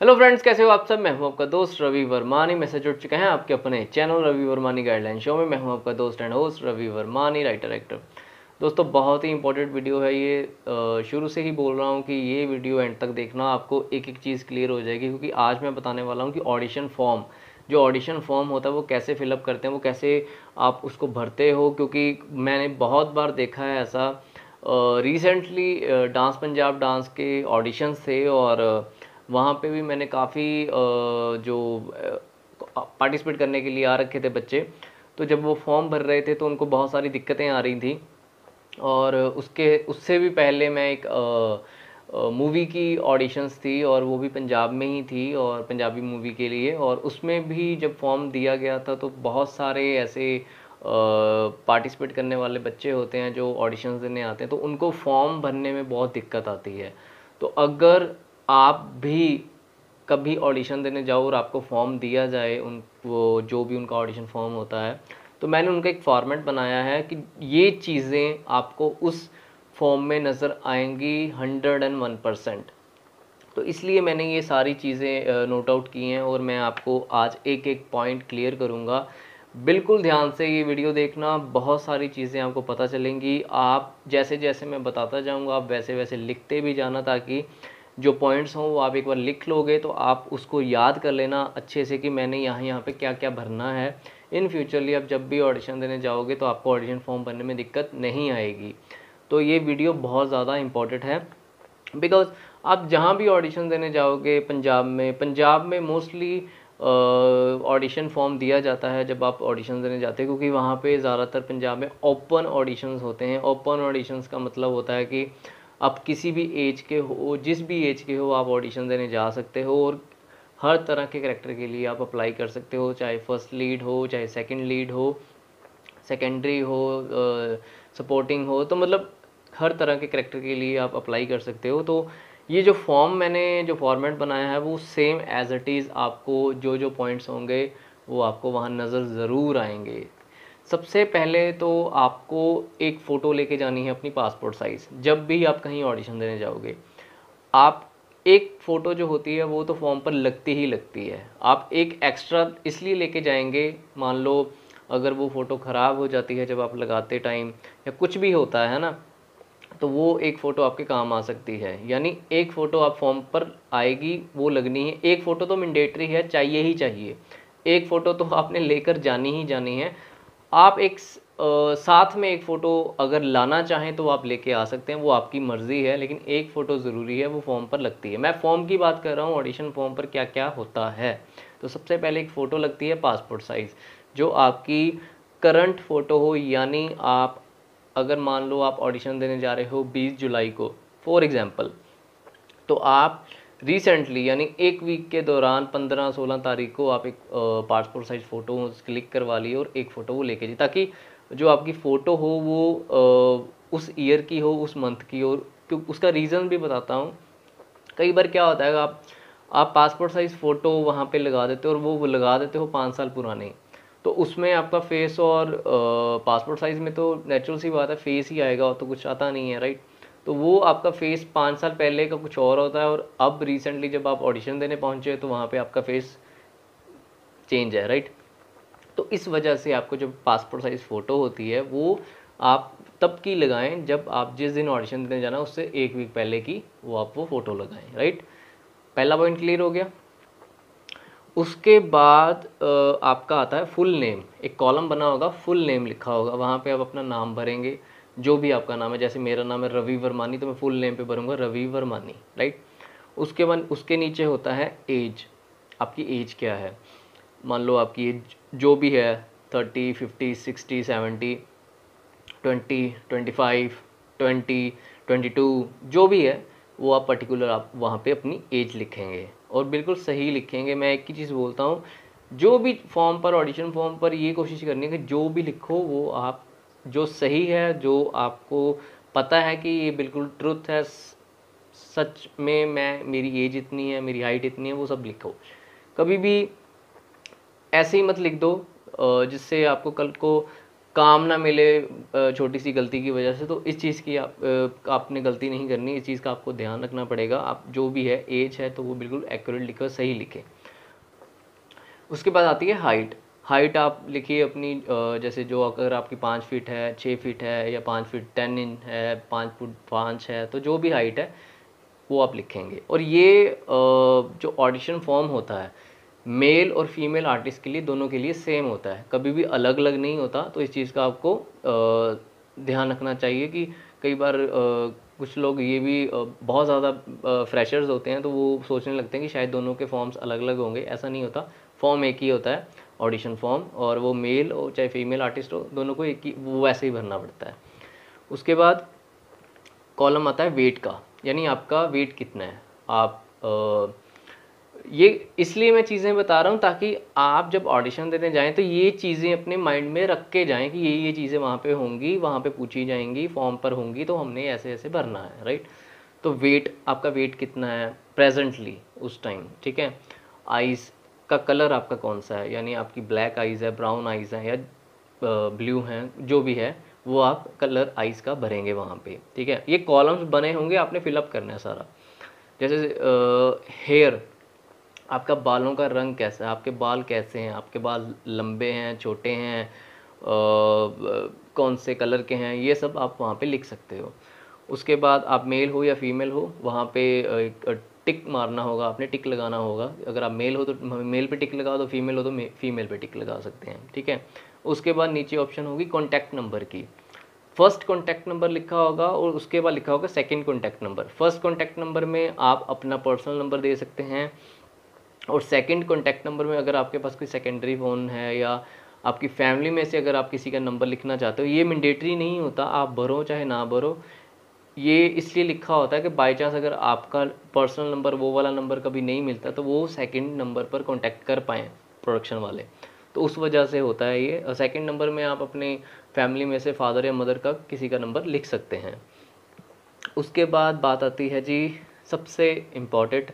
Hello friends, कैसे हो आप सब। मैं हूं आपका दोस्त रवि वर्मानी। मैसेज जुड़ चुके हैं आपके अपने channel Ravi Varmani guideline show में। मैं हूं आपका दोस्त and host Ravi Varmani, writer actor. दोस्तों, बहुत ही इंपॉर्टेंट वीडियो है ये। शुरू से ही बोल रहा हूं कि ये वीडियो एंड तक देखना, आपको एक एक चीज़ क्लियर हो जाएगी। क्योंकि आज मैं बताने वाला हूँ कि ऑडिशन फॉर्म, जो ऑडिशन फॉर्म होता है वो कैसे फिलअप करते हैं, वो कैसे आप उसको भरते हो। क्योंकि मैंने बहुत बार देखा है ऐसा। रिसेंटली डांस पंजाब डांस के ऑडिशंस थे और वहाँ पे भी मैंने काफ़ी जो पार्टिसिपेट करने के लिए आ रखे थे बच्चे। तो जब वो फॉर्म भर रहे थे तो उनको बहुत सारी दिक्कतें आ रही थी। और उससे भी पहले मैं एक मूवी की ऑडिशंस थी और वो भी पंजाब में ही थी और पंजाबी मूवी के लिए। और उसमें भी जब फॉर्म दिया गया था तो बहुत सारे ऐसे पार्टिसिपेट करने वाले बच्चे होते हैं जो ऑडिशंस देने आते हैं, तो उनको फॉर्म भरने में बहुत दिक्कत आती है। तो अगर आप भी कभी ऑडिशन देने जाओ और आपको फॉर्म दिया जाए, उन वो जो भी उनका ऑडिशन फॉर्म होता है, तो मैंने उनका एक फॉर्मेट बनाया है कि ये चीज़ें आपको उस फॉर्म में नज़र आएंगी 101%। तो इसलिए मैंने ये सारी चीज़ें नोट आउट की हैं और मैं आपको आज एक एक पॉइंट क्लियर करूँगा। बिल्कुल ध्यान से ये वीडियो देखना, बहुत सारी चीज़ें आपको पता चलेंगी। आप जैसे जैसे मैं बताता जाऊँगा आप वैसे वैसे लिखते भी जाना, ताकि जो पॉइंट्स हों वो आप एक बार लिख लोगे तो आप उसको याद कर लेना अच्छे से कि मैंने यहाँ पे क्या क्या भरना है। इन फ्यूचरली आप जब भी ऑडिशन देने जाओगे तो आपको ऑडिशन फॉर्म भरने में दिक्कत नहीं आएगी। तो ये वीडियो बहुत ज़्यादा इम्पॉर्टेंट है। बिकॉज आप जहाँ भी ऑडिशन देने जाओगे पंजाब में मोस्टली ऑडिशन फॉर्म दिया जाता है जब आप ऑडिशन देने जाते हैं। क्योंकि वहाँ पे ज़्यादातर पंजाब में ओपन ऑडिशंस होते हैं। ओपन ऑडिशंस का मतलब होता है कि आप किसी भी एज के हो, जिस भी एज के हो, आप ऑडिशन देने जा सकते हो और हर तरह के कैरेक्टर के लिए आप अप्लाई कर सकते हो। चाहे फर्स्ट लीड हो, चाहे सेकंड लीड हो, सेकेंडरी हो, सपोर्टिंग हो, तो मतलब हर तरह के करेक्टर के लिए आप अप्लाई कर सकते हो। तो ये जो फॉर्म मैंने जो फॉर्मेट बनाया है वो सेम एज इट इज़, आपको जो जो पॉइंट्स होंगे वो आपको वहाँ नज़र ज़रूर आएंगे। सबसे पहले तो आपको एक फ़ोटो लेके जानी है अपनी पासपोर्ट साइज़। जब भी आप कहीं ऑडिशन देने जाओगे, आप एक फ़ोटो जो होती है वो तो फॉर्म पर लगती ही लगती है। आप एक एक्स्ट्रा इसलिए लेके जाएंगे, मान लो अगर वो फ़ोटो ख़राब हो जाती है जब आप लगाते टाइम या कुछ भी होता है ना, तो वो एक फ़ोटो आपके काम आ सकती है। यानी एक फ़ोटो आप फॉर्म पर आएगी, वो लगनी है। एक फ़ोटो तो मैंडेटरी है, चाहिए ही चाहिए। एक फ़ोटो तो आपने लेकर जानी ही जानी है। आप एक साथ में एक फ़ोटो अगर लाना चाहें तो आप लेके आ सकते हैं, वो आपकी मर्ज़ी है, लेकिन एक फ़ोटो ज़रूरी है, वो फॉर्म पर लगती है। मैं फ़ॉर्म की बात कर रहा हूँ, ऑडिशन फॉर्म पर क्या क्या होता है। तो सबसे पहले एक फ़ोटो लगती है पासपोर्ट साइज़, जो आपकी करंट फ़ोटो हो। यानी आप अगर मान लो आप ऑडिशन देने जा रहे हो 20 जुलाई को फॉर एग्ज़ाम्पल, तो आप रिसेंटली यानी एक वीक के दौरान 15-16 तारीख को आप एक पासपोर्ट साइज़ फ़ोटो क्लिक करवा लिए और एक फ़ोटो वो लेके जी, ताकि जो आपकी फ़ोटो हो वो उस ईयर की हो, उस मंथ की हो। क्यों, उसका रीज़न भी बताता हूँ। कई बार क्या होता है, आप पासपोर्ट साइज़ फ़ोटो वहाँ पे लगा देते हो और वो लगा देते हो 5 साल पुराने। तो उसमें आपका फेस और पासपोर्ट साइज़ में तो नेचुरल सी बात है, फेस ही आएगा, और तो कुछ आता नहीं है, राइट। तो वो आपका फेस 5 साल पहले का कुछ और होता है और अब रिसेंटली जब आप ऑडिशन देने पहुँचे तो वहाँ पे आपका फेस चेंज है, राइट। तो इस वजह से आपको जो पासपोर्ट साइज़ फ़ोटो होती है वो आप तब की लगाएं जब आप जिस दिन ऑडिशन देने जाना उससे एक वीक पहले की वो फ़ोटो लगाएं, राइट। पहला पॉइंट क्लियर हो गया। उसके बाद आपका आता है फुल नेम। एक कॉलम बना होगा, फुल नेम लिखा होगा, वहाँ पे आप अपना नाम भरेंगे, जो भी आपका नाम है। जैसे मेरा नाम है रवि वर्मानी, तो मैं फुल नेम पे भरूंगा रवि वर्मानी, राइट। उसके बाद उसके नीचे होता है एज। आपकी एज क्या है, मान लो आपकी एज जो भी है 30, 50, 60, 70, 20, 25, 20, 22, जो भी है वो आप पर्टिकुलर आप वहाँ पे अपनी एज लिखेंगे और बिल्कुल सही लिखेंगे। मैं एक ही चीज़ बोलता हूँ, जो भी फॉर्म पर, ऑडिशन फॉर्म पर ये कोशिश करनी है कि जो भी लिखो वो आप जो सही है, जो आपको पता है कि ये बिल्कुल ट्रुथ है, सच में मैं मेरी एज इतनी है, मेरी हाइट इतनी है, वो सब लिखो। कभी भी ऐसे ही मत लिख दो जिससे आपको कल को काम ना मिले छोटी सी गलती की वजह से, तो इस चीज़ की आपने गलती नहीं करनी, इस चीज़ का आपको ध्यान रखना पड़ेगा। आप जो भी है एज है तो वो बिल्कुल एक्यूरेट लिखो, सही लिखें। उसके बाद आती है हाइट। हाइट आप लिखिए अपनी जैसे जो अगर आपकी 5 फीट है, 6 फीट है, या 5 फीट 10 इंच है, 5 फुट 5 है, तो जो भी हाइट है वो आप लिखेंगे। और ये जो ऑडिशन फॉर्म होता है मेल और फीमेल आर्टिस्ट के लिए, दोनों के लिए सेम होता है, कभी भी अलग अलग नहीं होता। तो इस चीज़ का आपको ध्यान रखना चाहिए कि कई बार कुछ लोग ये भी बहुत ज़्यादा फ्रेशर्स होते हैं तो वो सोचने लगते हैं कि शायद दोनों के फॉर्म्स अलग अलग होंगे। ऐसा नहीं होता, फॉर्म एक ही होता है ऑडिशन फॉर्म, और वो मेल हो चाहे फीमेल आर्टिस्ट हो, दोनों को एक ही वो वैसे ही भरना पड़ता है। उसके बाद कॉलम आता है वेट का, यानी आपका वेट कितना है। आप ये इसलिए मैं चीज़ें बता रहा हूँ ताकि आप जब ऑडिशन देने जाएं तो ये चीज़ें अपने माइंड में रख के जाएं कि ये चीज़ें वहाँ पे होंगी, वहाँ पे पूछी जाएंगी, फॉर्म पर होंगी, तो हमने ऐसे ऐसे भरना है, राइट। तो वेट, आपका वेट कितना है प्रेजेंटली उस टाइम, ठीक है। आइज़ का कलर आपका कौन सा है, यानी आपकी ब्लैक आइज़ है, ब्राउन आइज़ है, या ब्लू हैं, जो भी है वो आप कलर आइज़ का भरेंगे वहाँ पे, ठीक है। ये कॉलम्स बने होंगे, आपने फिलअप करना है सारा। जैसे हेयर, आपका बालों का रंग कैसा है, आपके बाल कैसे हैं, आपके बाल लंबे हैं, छोटे हैं, कौन से कलर के हैं, ये सब आप वहाँ पे लिख सकते हो। उसके बाद आप मेल हो या फीमेल हो, वहाँ पे एक टिक मारना होगा, आपने टिक लगाना होगा। अगर आप मेल हो तो मेल पे टिक लगाओ, तो फीमेल हो तो फीमेल पे टिक लगा सकते हैं, ठीक है। उसके बाद नीचे ऑप्शन होगी कॉन्टैक्ट नंबर की। फर्स्ट कॉन्टैक्ट नंबर लिखा होगा और उसके बाद लिखा होगा second contact number. First contact number में आप अपना पर्सनल नंबर दे सकते हैं, और सेकंड कॉन्टैक्ट नंबर में अगर आपके पास कोई सेकेंडरी फ़ोन है या आपकी फैमिली में से अगर आप किसी का नंबर लिखना चाहते हो, ये मैंडेटरी नहीं होता, आप भरो चाहे ना भरो। ये इसलिए लिखा होता है कि बाई चांस अगर आपका पर्सनल नंबर, वो वाला नंबर कभी नहीं मिलता, तो वो सेकंड नंबर पर कांटेक्ट कर पाएँ प्रोडक्शन वाले, तो उस वजह से होता है ये। सेकंड नंबर में आप अपने फैमिली में से फादर या मदर का किसी का नंबर लिख सकते हैं। उसके बाद बात आती है जी सबसे इम्पॉर्टेंट,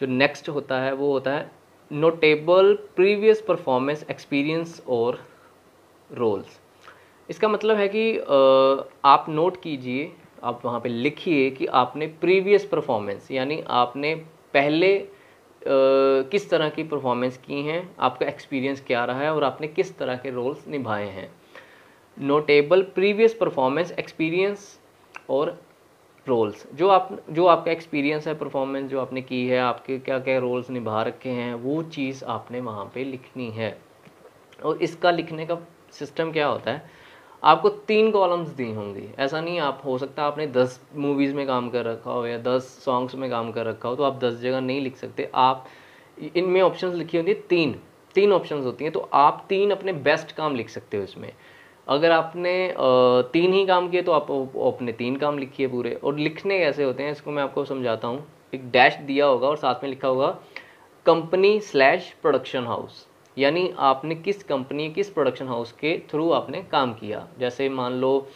जो नेक्स्ट होता है वो होता है नोटेबल प्रीवियस परफॉर्मेंस एक्सपीरियंस और रोल्स। इसका मतलब है कि आप नोट कीजिए, आप वहाँ पे लिखिए कि आपने प्रीवियस परफॉर्मेंस, यानी आपने पहले किस तरह की परफॉर्मेंस की हैं, आपका एक्सपीरियंस क्या रहा है और आपने किस तरह के रोल्स निभाए हैं। नोटेबल प्रीवियस परफॉर्मेंस एक्सपीरियंस और रोल्स, जो आपका एक्सपीरियंस है, परफॉर्मेंस जो आपने की है, आपके क्या क्या रोल्स निभा रखे हैं, वो चीज़ आपने वहाँ पे लिखनी है। और इसका लिखने का सिस्टम क्या होता है, आपको 3 कॉलम्स दी होंगी। ऐसा नहीं आप हो सकता आपने 10 मूवीज़ में काम कर रखा हो या 10 सॉन्ग्स में काम कर रखा हो, तो आप 10 जगह नहीं लिख सकते। आप इनमें ऑप्शंस लिखी होती है, तीन ऑप्शंस होती हैं, तो आप 3 अपने बेस्ट काम लिख सकते हो इसमें। अगर आपने 3 ही काम किए तो आप अपने 3 काम लिखिए पूरे। और लिखने कैसे होते हैं इसको मैं आपको समझाता हूँ। एक डैश दिया होगा और साथ में लिखा होगा कंपनी/प्रोडक्शन हाउस, यानी आपने किस कंपनी, किस प्रोडक्शन हाउस के थ्रू आपने काम किया। जैसे मान लो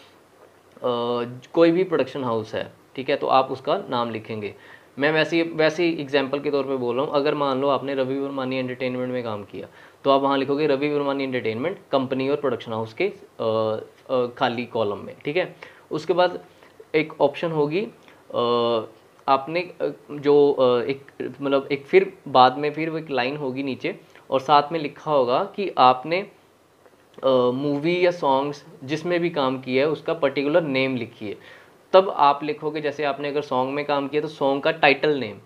कोई भी प्रोडक्शन हाउस है, ठीक है, तो आप उसका नाम लिखेंगे। मैं वैसे ही एग्जांपल के तौर पे बोल रहा हूँ। अगर मान लो आपने रवि वर्मानी एंटरटेनमेंट में काम किया, तो आप वहाँ लिखोगे रवि वर्मानी एंटरटेनमेंट कंपनी और प्रोडक्शन हाउस के खाली कॉलम में, ठीक है। उसके बाद एक ऑप्शन होगी आपने एक मतलब एक फिर बाद में फिर वो एक लाइन होगी नीचे, और साथ में लिखा होगा कि आपने मूवी या सॉन्ग्स जिसमें भी काम किया है उसका पर्टिकुलर नेम लिखिए। तब आप लिखोगे, जैसे आपने अगर सॉन्ग में काम किया तो सॉन्ग का टाइटल नेम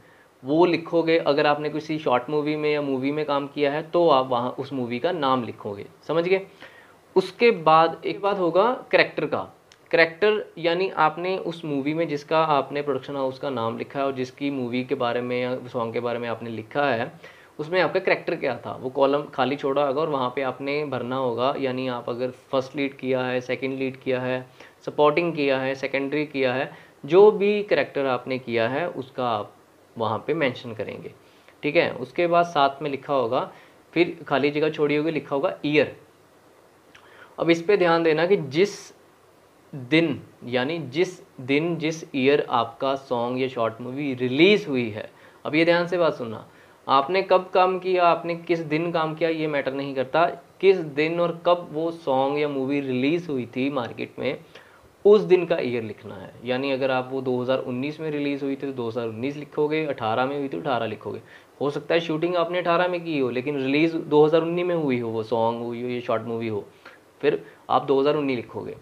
वो लिखोगे। अगर आपने किसी शॉर्ट मूवी में या मूवी में काम किया है तो आप वहाँ उस मूवी का नाम लिखोगे, समझ गए। उसके बाद एक बात होगा करेक्टर का। करेक्टर यानी आपने उस मूवी में जिसका आपने प्रोडक्शन हाउस का नाम लिखा है और जिसकी मूवी के बारे में या सॉन्ग के बारे में आपने लिखा है, उसमें आपका करेक्टर क्या था, वो कॉलम खाली छोड़ा होगा और वहाँ पे आपने भरना होगा। यानी आप अगर फर्स्ट लीड किया है, सेकंड लीड किया है, सपोर्टिंग किया है, सेकेंडरी किया है, जो भी करेक्टर आपने किया है उसका आप वहाँ पे मेंशन करेंगे, ठीक है। उसके बाद साथ में लिखा होगा, फिर खाली जगह छोड़ी होगी, लिखा होगा ईयर। अब इस पे ध्यान देना कि जिस दिन, यानी जिस दिन जिस ईयर आपका सॉन्ग या शॉर्ट मूवी रिलीज़ हुई है। अब ये ध्यान से बात सुनना, आपने कब काम किया, आपने किस दिन काम किया, ये मैटर नहीं करता। किस दिन और कब वो सॉन्ग या मूवी रिलीज़ हुई थी मार्केट में, उस दिन का ईयर लिखना है। यानी अगर आप वो 2019 में रिलीज़ हुई थी तो 2019 लिखोगे, 18 में हुई तो 18 लिखोगे। हो सकता है शूटिंग आपने 18 में की हो लेकिन रिलीज़ 2019 में हुई हो, वो सॉन्ग हुई हो, ये शॉर्ट मूवी हो, फिर आप 2019 लिखोगे।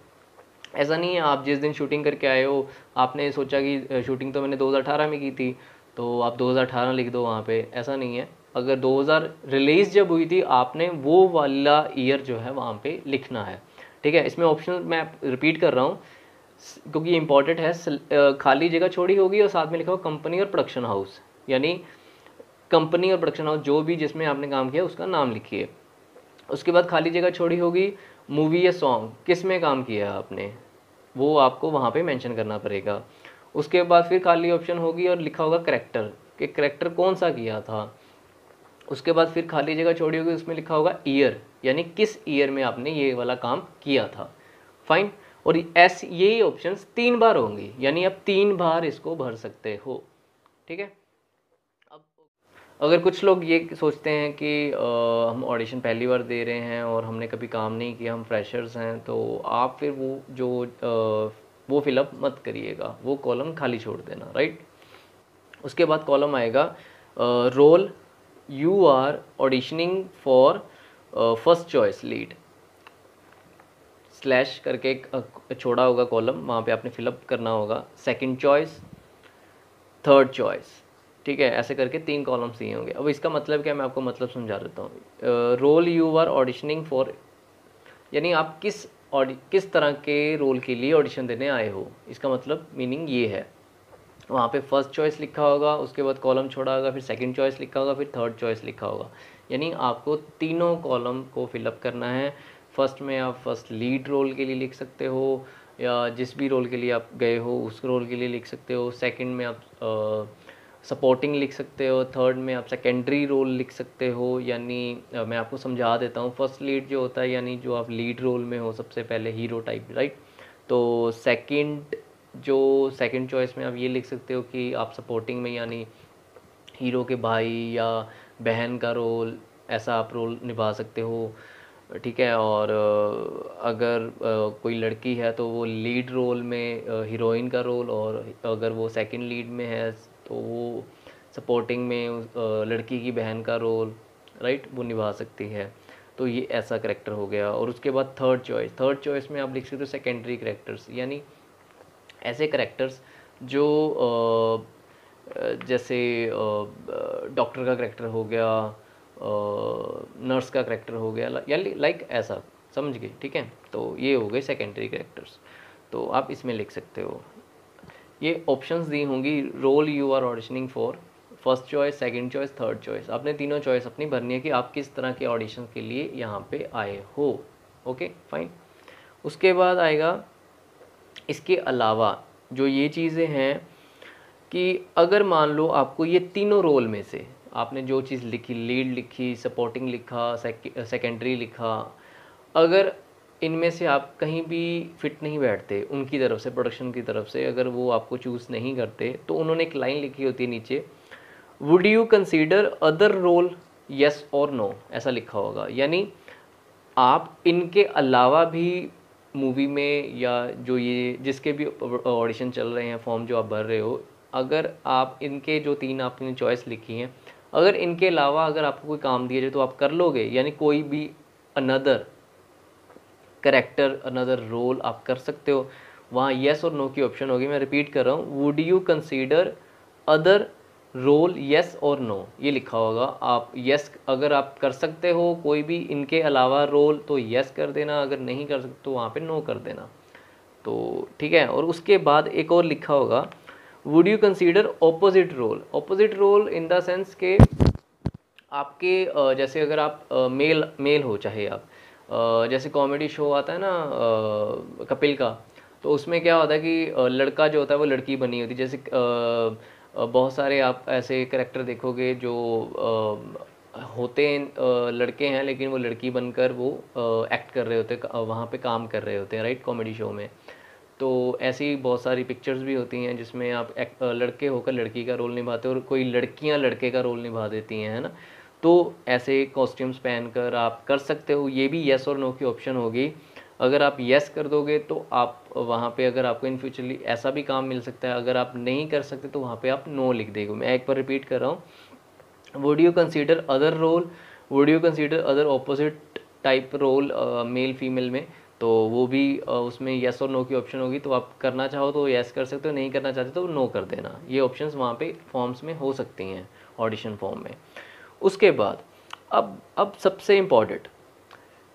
ऐसा नहीं है आप जिस दिन शूटिंग करके आए हो आपने सोचा कि शूटिंग तो मैंने 2018 में की थी तो आप 2018 लिख दो वहाँ पे, ऐसा नहीं है। अगर 2000 रिलीज़ जब हुई थी आपने वो वाला ईयर जो है वहाँ पे लिखना है, ठीक है। इसमें ऑप्शन मैं रिपीट कर रहा हूँ क्योंकि ये इंपॉर्टेंट है। खाली जगह छोड़ी होगी और साथ में लिखा होगा कंपनी और प्रोडक्शन हाउस, यानी कंपनी और प्रोडक्शन हाउस जो भी जिसमें आपने काम किया उसका नाम लिखिए। उसके बाद खाली जगह छोड़ी होगी मूवी या सॉन्ग किस में काम किया है आपने, वो आपको वहाँ पे मेंशन करना पड़ेगा। उसके बाद फिर खाली ऑप्शन होगी और लिखा होगा करेक्टर, कि करेक्टर कौन सा किया था। उसके बाद फिर खाली जगह छोड़ी होगी उसमें लिखा होगा ईयर, यानी किस ईयर में आपने ये वाला काम किया था। फाइन। और यही ऑप्शंस 3 बार होंगी, यानी आप 3 बार इसको भर सकते हो, ठीक है। अब अगर कुछ लोग ये सोचते हैं कि हम ऑडिशन पहली बार दे रहे हैं और हमने कभी काम नहीं किया, हम फ्रेशर्स हैं, तो आप फिर वो फिलअप मत करिएगा, वो कॉलम खाली छोड़ देना, राइट। उसके बाद कॉलम आएगा role you are auditioning for first choice lead, slash करके एक छोड़ा होगा कॉलम, वहाँ पे आपने फिलअप करना होगा सेकंड चॉइस, थर्ड चॉइस, ठीक है। ऐसे करके 3 कॉलम्स दिए होंगे। अब इसका मतलब क्या, मैं आपको मतलब समझा देता हूँ। Role you are auditioning for, यानी आप किस तरह के रोल के लिए ऑडिशन देने आए हो, इसका मतलब मीनिंग ये है। वहाँ पे फर्स्ट चॉइस लिखा होगा, उसके बाद कॉलम छोड़ा होगा, फिर सेकंड चॉइस लिखा होगा, फिर थर्ड चॉइस लिखा होगा, यानी आपको तीनों कॉलम को फिलअप करना है। फर्स्ट में आप फर्स्ट लीड रोल के लिए लिख सकते हो या जिस भी रोल के लिए आप गए हो उस रोल के लिए लिख सकते हो। सेकंड में आप सपोर्टिंग लिख सकते हो। थर्ड में आप सेकेंडरी रोल लिख सकते हो, यानी मैं आपको समझा देता हूँ। फर्स्ट लीड जो होता है यानी जो आप लीड रोल में हो सबसे पहले, हीरो टाइप, राइट। तो सेकंड चॉइस में आप ये लिख सकते हो कि आप सपोर्टिंग में यानी हीरो के भाई या बहन का रोल, ऐसा आप रोल निभा सकते हो, ठीक है। और अगर कोई लड़की है तो वो लीड रोल में हीरोइन का रोल, और अगर वो सेकंड लीड में है तो वो सपोर्टिंग में लड़की की बहन का रोल, राइट, वो निभा सकती है। तो ये ऐसा करेक्टर हो गया। और उसके बाद थर्ड चॉइस में आप लिख सकते हो सेकेंडरी करेक्टर्स, यानी ऐसे करेक्टर्स जो जैसे डॉक्टर का करेक्टर हो गया, नर्स का करेक्टर हो गया, या लाइक ऐसा, समझ गए, ठीक है। तो ये हो गए सेकेंडरी करेक्टर्स, तो आप इसमें लिख सकते हो। ये ऑप्शंस दी होंगी, role you are auditioning for, first choice, second choice, third choice. आपने तीनों चॉइस अपनी भरनी है कि आप किस तरह के ऑडिशन के लिए यहाँ पे आए हो। Okay fine. उसके बाद आएगा इसके अलावा जो ये चीज़ें हैं कि अगर मान लो आपको ये तीनों रोल में से आपने जो चीज़ लिखी, लीड लिखी, सपोर्टिंग लिखा, सेकेंडरी लिखा, अगर इनमें से आप कहीं भी फिट नहीं बैठते उनकी तरफ से, प्रोडक्शन की तरफ से अगर वो आपको चूज़ नहीं करते, तो उन्होंने एक लाइन लिखी होती है नीचे, would you consider other role yes और नो, ऐसा लिखा होगा। यानी आप इनके अलावा भी मूवी में या जो ये जिसके भी ऑडिशन चल रहे हैं, फॉर्म जो आप भर रहे हो, अगर आप इनके जो 3 आपने चॉइस लिखी हैं, अगर इनके अलावा अगर आपको कोई काम दिया जाए तो आप कर लोगे, यानी कोई भी अनदर करेक्टर, अनदर रोल आप कर सकते हो। वहाँ येस और नो की ऑप्शन होगी। मैं रिपीट कर रहा हूँ, would you consider other role yes और नो, ये लिखा होगा। आप येस अगर आप कर सकते हो कोई भी इनके अलावा रोल तो येस कर देना, अगर नहीं कर सकते तो वहाँ पे नो कर देना, तो ठीक है। और उसके बाद एक और लिखा होगा, would you consider opposite role. Opposite role in the sense के आपके जैसे अगर आप मेल हो, चाहे आप जैसे कॉमेडी शो आता है ना कपिल का, तो उसमें क्या होता है कि लड़का जो होता है वो लड़की बनी होती है। जैसे बहुत सारे आप ऐसे करेक्टर देखोगे जो होते हैं लड़के हैं लेकिन वो लड़की बनकर वो एक्ट कर रहे होते हैं, वहाँ पे काम कर रहे होते हैं, राइट, कॉमेडी शो में। तो ऐसी बहुत सारी पिक्चर्स भी होती हैं जिसमें आप लड़के होकर लड़की का रोल निभाते हो और कोई लड़कियां लड़के का रोल निभा देती हैं, है ना। तो ऐसे कॉस्ट्यूम्स पहनकर आप कर सकते हो। ये भी येस और नो की ऑप्शन होगी। अगर आप येस कर दोगे तो आप वहाँ पे, अगर आपको इन फ्यूचरली ऐसा भी काम मिल सकता है, अगर आप नहीं कर सकते तो वहाँ पे आप नो लिख देंगे। मैं एक बार रिपीट कर रहा हूँ, would you consider other role, would you consider other opposite type role male female में, तो वो भी उसमें येस और नो की ऑप्शन होगी। तो आप करना चाहो तो येस कर सकते हो, नहीं करना चाहते तो नो कर देना। ये ऑप्शंस वहाँ पे फॉर्म्स में हो सकती हैं, ऑडिशन फॉर्म में। उसके बाद अब सबसे इम्पॉर्टेंट,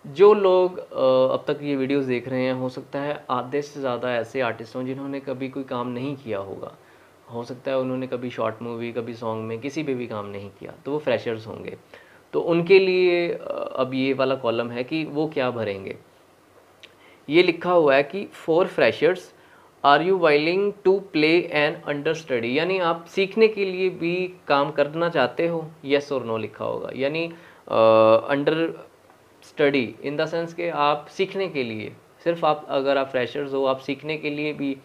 जो लोग अब तक ये वीडियोस देख रहे हैं, हो सकता है आधे से ज़्यादा ऐसे आर्टिस्ट हों जिन्होंने कभी कोई काम नहीं किया होगा। हो सकता है उन्होंने कभी शॉर्ट मूवी, कभी सॉन्ग में, किसी पे भी काम नहीं किया, तो वो फ्रेशर्स होंगे। तो उनके लिए अब ये वाला कॉलम है कि वो क्या भरेंगे। ये लिखा हुआ है कि for freshers are you willing to play an understudy, यानी आप सीखने के लिए भी काम करना चाहते हो, येस और नो लिखा होगा। यानी under study in the sense कि आप सीखने के लिए, सिर्फ आप, अगर आप फ्रेशर्स हो, आप सीखने के लिए भी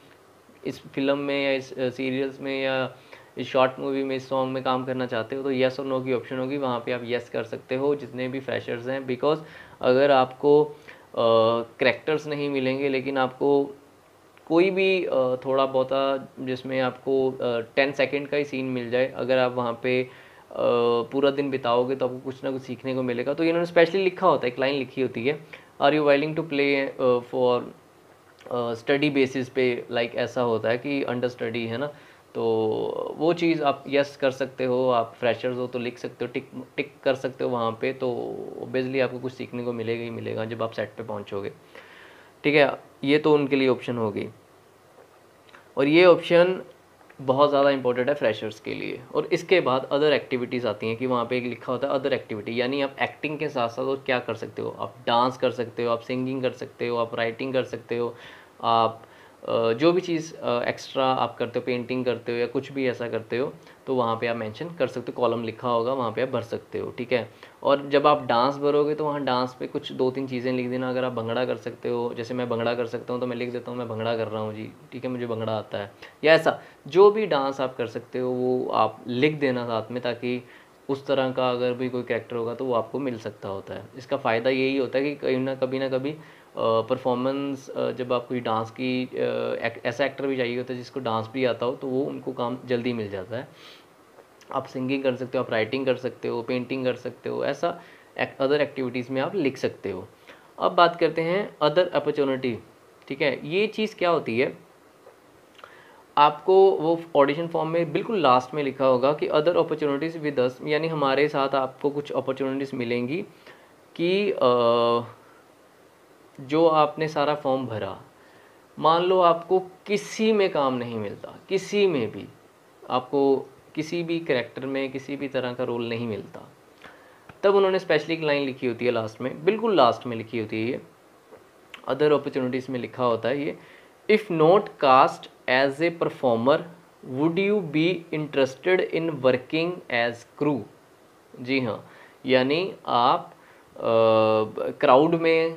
इस फिल्म में या इस सीरियल्स में या इस शॉर्ट मूवी में, इस सॉन्ग में काम करना चाहते हो, तो येस और नो की ऑप्शन होगी। वहाँ पे आप येस कर सकते हो जितने भी फ्रेशर्स हैं। बिकॉज अगर आपको करैक्टर्स नहीं मिलेंगे, लेकिन आपको कोई भी थोड़ा बहुता जिसमें आपको 10 सेकेंड का ही सीन मिल जाए, अगर आप वहाँ पे पूरा दिन बिताओगे तो आपको कुछ ना कुछ सीखने को मिलेगा। तो इन्होंने स्पेशली लिखा होता है, एक लाइन लिखी होती है, are you willing to play for study basis पे, लाइक ऐसा होता है कि अंडर स्टडी है ना। तो वो चीज़ आप यस कर सकते हो, आप फ्रेशर्स हो तो लिख सकते हो, टिक टिक कर सकते हो वहाँ पे। तो ऑब्वियसली आपको कुछ सीखने को मिलेगा ही मिलेगा जब आप सेट पे पहुँचोगे। ठीक है, ये तो उनके लिए ऑप्शन हो गई। और ये ऑप्शन बहुत ज़्यादा इंपॉर्टेंट है फ्रेशर्स के लिए। और इसके बाद अदर एक्टिविटीज़ आती हैं कि वहाँ पे एक लिखा होता है अदर एक्टिविटी, यानी आप एक्टिंग के साथ साथ और क्या कर सकते हो। आप डांस कर सकते हो, आप सिंगिंग कर सकते हो, आप राइटिंग कर सकते हो, आप जो भी चीज़ एक्स्ट्रा आप करते हो, पेंटिंग करते हो या कुछ भी ऐसा करते हो, तो वहाँ पे आप मेंशन कर सकते हो। कॉलम लिखा होगा, वहाँ पे आप भर सकते हो। ठीक है। और जब आप डांस भरोगे तो वहाँ डांस पे कुछ 2-3 चीज़ें लिख देना। अगर आप भंगड़ा कर सकते हो, जैसे मैं भंगड़ा कर सकता हूँ, तो मैं लिख देता हूँ मैं भंगड़ा कर रहा हूँ जी, ठीक है, मुझे भंगड़ा आता है, या ऐसा जो भी डांस आप कर सकते हो वो आप लिख देना साथ में, ताकि उस तरह का अगर भी कोई कैरेक्टर होगा तो वो आपको मिल सकता होता है। इसका फ़ायदा यही होता है कि कहीं ना कभी परफॉर्मेंस, जब आप कोई डांस की ऐसा एक्टर भी चाहिए होता है जिसको डांस भी आता हो, तो वो उनको काम जल्दी मिल जाता है। आप सिंगिंग कर सकते हो, आप राइटिंग कर सकते हो, पेंटिंग कर सकते हो, ऐसा अदर एक्टिविटीज़ में आप लिख सकते हो। अब बात करते हैं अदर अपॉर्चुनिटी। ठीक है, ये चीज़ क्या होती है, आपको वो ऑडिशन फॉर्म में बिल्कुल लास्ट में लिखा होगा कि अदर अपॉर्चुनिटीज़ विद अस, यानी हमारे साथ आपको कुछ अपॉर्चुनिटीज़ मिलेंगी कि जो आपने सारा फॉर्म भरा, मान लो आपको किसी में काम नहीं मिलता, किसी में भी आपको किसी भी करैक्टर में किसी भी तरह का रोल नहीं मिलता, तब उन्होंने स्पेशली एक लाइन लिखी होती है लास्ट में, बिल्कुल लास्ट में लिखी होती है ये, अदर अपॉर्चुनिटीज़ में लिखा होता है ये, if not cast as a performer would you be interested in working as crew. जी हाँ, यानी आप क्राउड में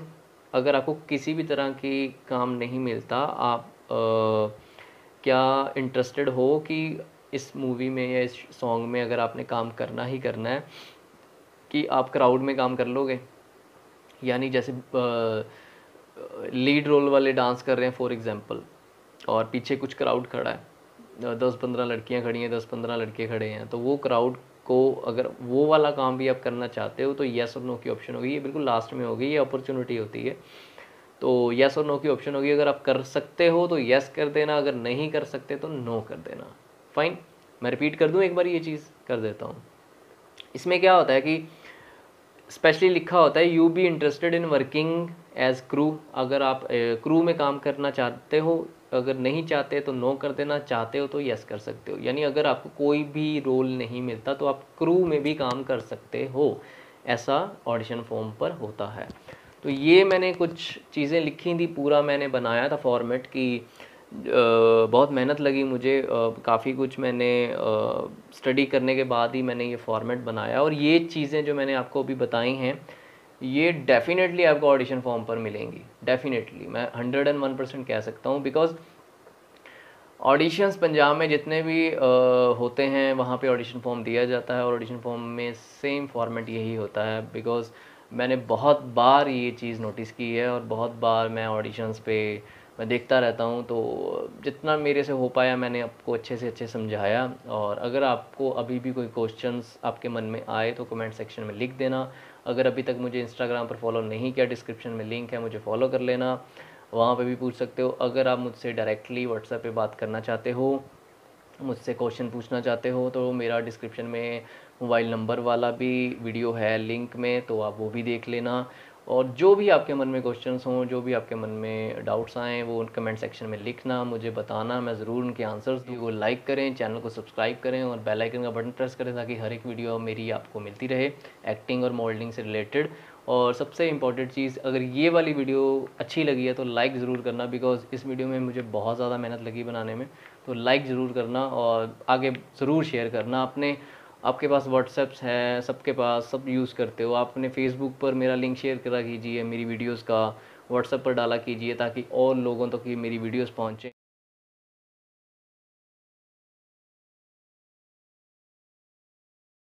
अगर आपको किसी भी तरह की काम नहीं मिलता, आप क्या इंटरेस्टेड हो कि इस मूवी में या इस सॉन्ग में अगर आपने काम करना ही करना है, कि आप क्राउड में काम कर लोगे। यानी जैसे लीड रोल वाले डांस कर रहे हैं फॉर एग्जांपल, और पीछे कुछ क्राउड खड़ा है, 10-15 लड़कियां खड़ी हैं, 10-15 लड़के खड़े हैं, तो वो क्राउड को अगर वो वाला काम भी आप करना चाहते हो तो येस और नो की ऑप्शन होगी। ये बिल्कुल लास्ट में होगी, ये अपॉर्चुनिटी होती है। तो येस और नो की ऑप्शन होगी। अगर आप कर सकते हो तो येस कर देना, अगर नहीं कर सकते तो नो कर देना। फाइन, मैं रिपीट कर दूं एक बार, ये चीज़ कर देता हूँ। इसमें क्या होता है कि स्पेशली लिखा होता है you be interested in working as crew, अगर आप क्रू में काम करना चाहते हो, अगर नहीं चाहते तो नो कर देना, चाहते हो तो यस कर सकते हो। यानी अगर आपको कोई भी रोल नहीं मिलता तो आप क्रू में भी काम कर सकते हो, ऐसा ऑडिशन फॉर्म पर होता है। तो ये मैंने कुछ चीज़ें लिखी थी, पूरा मैंने बनाया था फॉर्मेट की, बहुत मेहनत लगी मुझे, काफ़ी कुछ मैंने स्टडी करने के बाद ही मैंने ये फॉर्मेट बनाया। और ये चीज़ें जो मैंने आपको अभी बताई हैं, ये डेफिनेटली आपको ऑडिशन फॉर्म पर मिलेंगी, डेफिनेटली मैं 101% कह सकता हूँ। बिकॉज ऑडिशंस पंजाब में जितने भी होते हैं वहाँ पे ऑडिशन फॉर्म दिया जाता है और ऑडिशन फॉर्म में सेम फॉर्मेट यही होता है। बिकॉज़ मैंने बहुत बार ये चीज़ नोटिस की है और बहुत बार मैं ऑडिशंस पे मैं देखता रहता हूँ, तो जितना मेरे से हो पाया मैंने आपको अच्छे से अच्छे समझाया। और अगर आपको अभी भी कोई क्वेश्चंस आपके मन में आए तो कमेंट सेक्शन में लिख देना। अगर अभी तक मुझे इंस्टाग्राम पर फॉलो नहीं किया, डिस्क्रिप्शन में लिंक है, मुझे फॉलो कर लेना, वहाँ पे भी पूछ सकते हो। अगर आप मुझसे डायरेक्टली व्हाट्सएप पे बात करना चाहते हो, मुझसे क्वेश्चन पूछना चाहते हो, तो मेरा डिस्क्रिप्शन में मोबाइल नंबर वाला भी वीडियो है लिंक में, तो आप वो भी देख लेना। और जो भी आपके मन में क्वेश्चंस हों, जो भी आपके मन में डाउट्स आएँ, वो कमेंट सेक्शन में लिखना, मुझे बताना, मैं ज़रूर उनके आंसर्स दूँ। वो लाइक करें, चैनल को सब्सक्राइब करें और बेल आइकन का बटन प्रेस करें ताकि हर एक वीडियो मेरी आपको मिलती रहे एक्टिंग और मॉडलिंग से रिलेटेड। और सबसे इम्पॉर्टेंट चीज़, अगर ये वाली वीडियो अच्छी लगी है तो लाइक ज़रूर करना, बिकॉज़ इस वीडियो में मुझे बहुत ज़्यादा मेहनत लगी बनाने में। तो लाइक ज़रूर करना और आगे ज़रूर शेयर करना। आपके पास व्हाट्सएप्स हैं, सबके पास, सब यूज़ करते हो, आपने फेसबुक पर मेरा लिंक शेयर करा कीजिए, मेरी वीडियोज़ का व्हाट्सएप पर डाला कीजिए ताकि और लोगों तक ये मेरी वीडियोज़ पहुँचें।